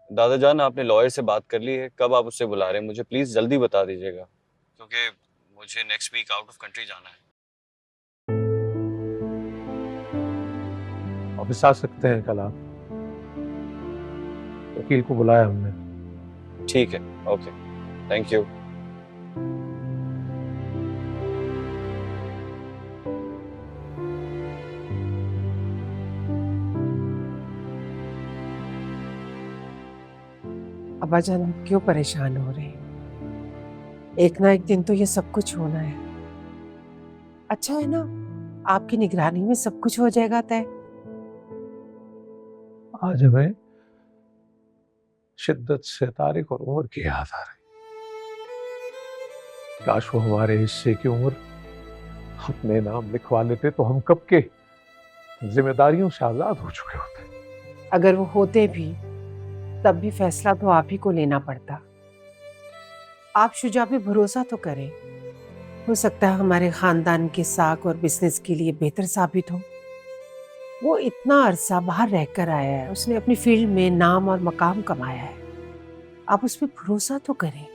दादा जान, आपने लॉयर से बात कर ली है? कब आप उससे बुला रहे हैं? मुझे प्लीज जल्दी बता दीजिएगा, क्योंकि मुझे next week out of country जाना है। ऑफिस आ सकते हैं कल आप? वकील को बुलाया हमने। ठीक है, ओके, थैंक यू। अब्बा जान, आप क्यों परेशान हो रहे हैं? एक ना एक दिन तो ये सब कुछ होना है। अच्छा है ना, आपकी निगरानी में सब कुछ हो जाएगा तय। आज हमें शिद्दत से तारिक और उमर की याद आ रही। काश वो हमारे हिस्से की उम्र अपने नाम लिखवा लेते तो हम कब के जिम्मेदारियों से आजाद हो चुके होते। अगर वो होते भी तब भी फैसला तो आप ही को लेना पड़ता। आप शुजा पे भरोसा तो करें, हो सकता है हमारे खानदान के साख और बिजनेस के लिए बेहतर साबित हो। वो इतना अरसा बाहर रहकर आया है, उसने अपनी फील्ड में नाम और मकाम कमाया है। आप उस पर भरोसा तो करें,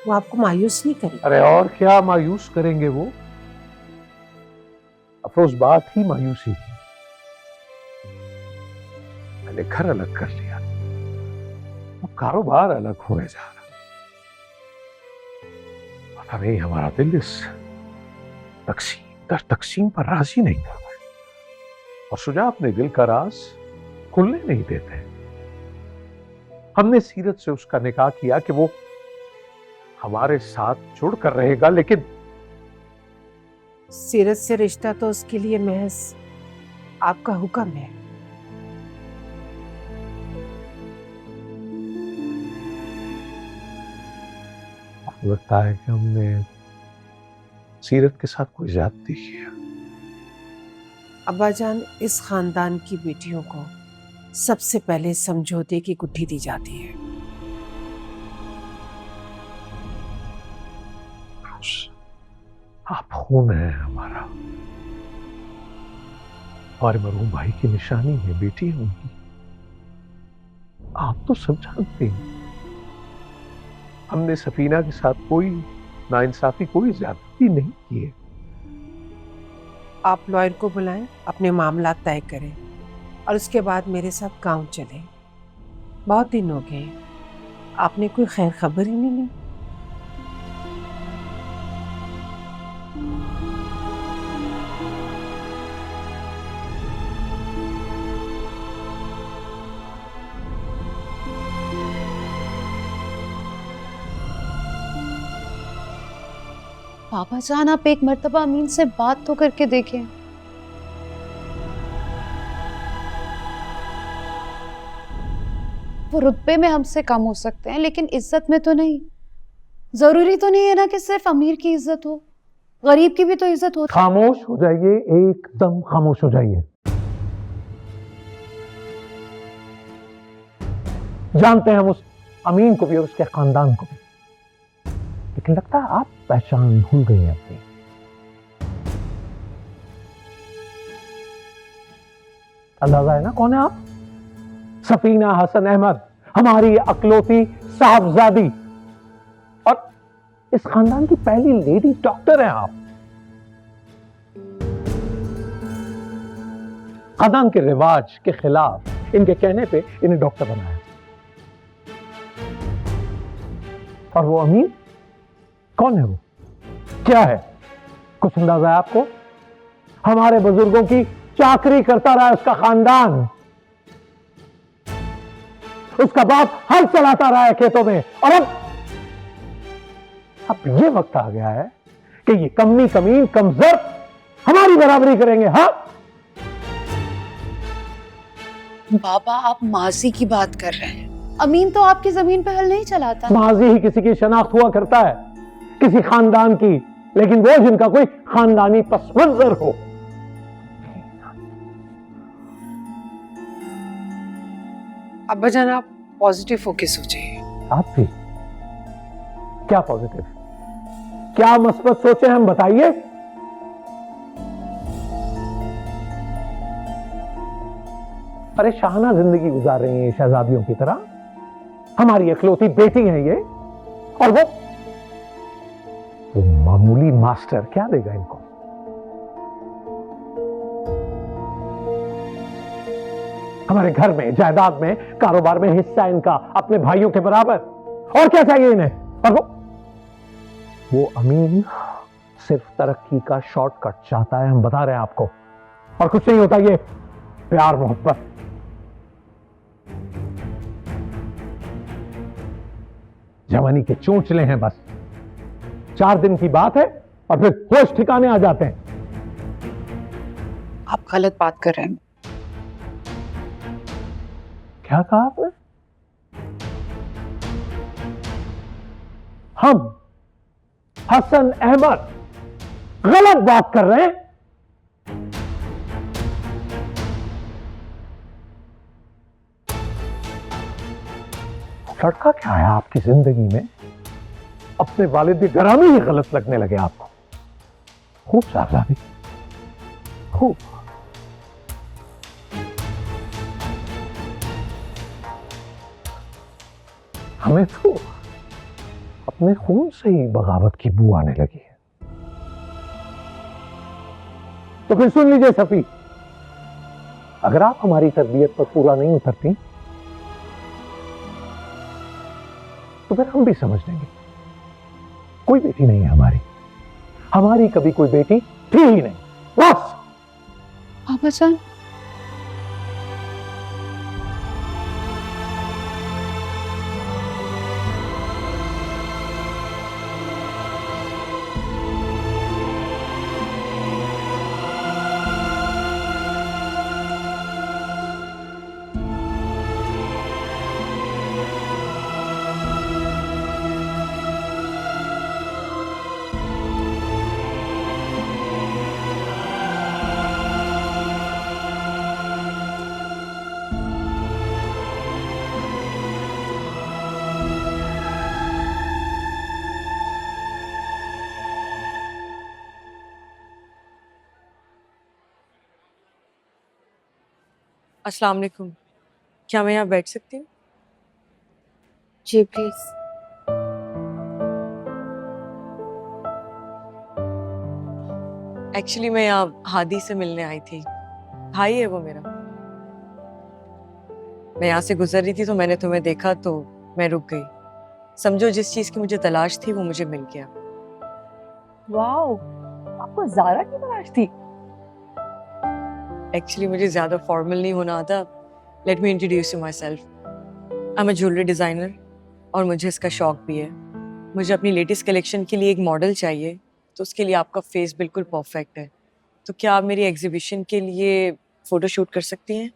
वो आपको मायूस नहीं करेगा। अरे और क्या मायूस करेंगे वो? अफरोज, बात ही मायूसी की। मैंने घर अलग कर लिया, अब कारोबार अलग होने जा रहा। पता नहीं हमारा दिल इस तकसीम पर राजी नहीं था, और शुजा अपने दिल का राज खुलने नहीं देते। हमने सीरत से उसका निकाह किया कि वो हमारे साथ जुड़ कर रहेगा, लेकिन सीरत से रिश्ता तो उसके लिए महज आपका हुक्म है। लगता है कि हमने सीरत के साथ कोई ज्यादती किया। अब्बा जान, इस खानदान की बेटियों को सबसे पहले समझौते की गुत्थी दी जाती है। आप खून है हमारा, हमारे मरहूम भाई की निशानी है, बेटी है उनकी। आप तो सब जानते हैं हमने सफीना के साथ कोई नाइंसाफी, कोई ज्यादती नहीं की है। आप लॉयर को बुलाएं, अपने मामला तय करें और उसके बाद मेरे साथ गांव चलें। बहुत दिन हो गए, आपने कोई खैर खबर ही नहीं ली। पापा जान, आप एक मर्तबा अमीन से बात तो करके देखें। वो रुतबे में हमसे कम हो सकते हैं, लेकिन इज्जत में तो नहीं। जरूरी तो नहीं है ना कि सिर्फ अमीर की इज्जत हो, गरीब की भी तो इज्जत होती। खामोश हो जाइए, एकदम खामोश हो जाइए। जानते हैं हम उस अमीन को भी और उसके खानदान को भी, लेकिन लगता है आप पहचान भूल गई हैं अपनी। अंदाजा है ना कौन है आप? सफीना हसन अहमद, हमारी अकलौती साहबजादी, और इस खानदान की पहली लेडी डॉक्टर हैं आप। खानदान के रिवाज के खिलाफ इनके कहने पे इन्हें डॉक्टर बनाया, और वो अमीन कौन है? वो क्या है? कुछ अंदाजा है आपको? हमारे बुजुर्गों की चाकरी करता रहा उसका खानदान, उसका बाप हल चलाता रहा है खेतों में, और अब ये वक्त आ गया है कि ये कमी कमीन कमजोर हमारी बराबरी करेंगे। हाँ बाबा, आप माजी की बात कर रहे हैं। अमीन तो आपकी जमीन पे हल नहीं चलाता। माजी ही किसी की शनाख्त हुआ करता है, किसी खानदान की, लेकिन वो जिनका कोई खानदानी पस मंजर हो। अब्बा जान, आप पॉजिटिव होके सोचिए। आप भी क्या पॉजिटिव, क्या मस्बत सोचे हम, बताइए। अरे शाहाना जिंदगी गुजार रही हैं शहजादियों की तरह, हमारी इकलौती बेटी है ये, और वो मामूली मास्टर क्या देगा इनको? हमारे घर में, जायदाद में, कारोबार में हिस्सा इनका अपने भाइयों के बराबर, और क्या चाहिए इन्हें? और वो अमीन सिर्फ तरक्की का शॉर्टकट चाहता है, हम बता रहे हैं आपको, और कुछ नहीं होता ये प्यार मोहब्बत। जवानी के चोंचले हैं बस, 4 दिन की बात है और फिर होश ठिकाने आ जाते हैं। आप गलत बात कर रहे हैं। क्या कहा आपने? हम हसन अहमद गलत बात कर रहे हैं? लड़का क्या है आपकी जिंदगी में? अपने वालिद गरामी ही गलत लगने लगे आपको। खूब सावधानी, खूब। हमें तो अपने खून से ही बगावत की बू आने लगी है। तो फिर सुन लीजिए सफी, अगर आप हमारी तरबियत पर पूरा नहीं उतरती तो फिर हम भी समझ लेंगे कोई बेटी नहीं है हमारी कभी कोई बेटी थी ही नहीं, बस। पापा जान, अस्सलाम वालेकुम, क्या मैं यहाँ बैठ सकती हूँ? जी प्लीज। एक्चुअली मैं यहाँ हादी से मिलने आई थी, भाई है वो मेरा। मैं यहाँ से गुजर रही थी तो मैंने तुम्हें देखा तो मैं रुक गई। समझो जिस चीज की मुझे तलाश थी वो मुझे मिल गया। वाओ, आपको ज़ारा की तलाश थी? एक्चुअली मुझे ज्यादा फॉर्मल नहीं होना आता। Let me introduce you my self. I am a jewellery designer और मुझे इसका शौक भी है। मुझे अपनी लेटेस्ट कलेक्शन के लिए एक मॉडल चाहिए, तो उसके लिए आपका फेस बिल्कुल परफेक्ट है। तो क्या आप मेरी एग्जीबिशन के लिए फोटो शूट कर सकती हैं?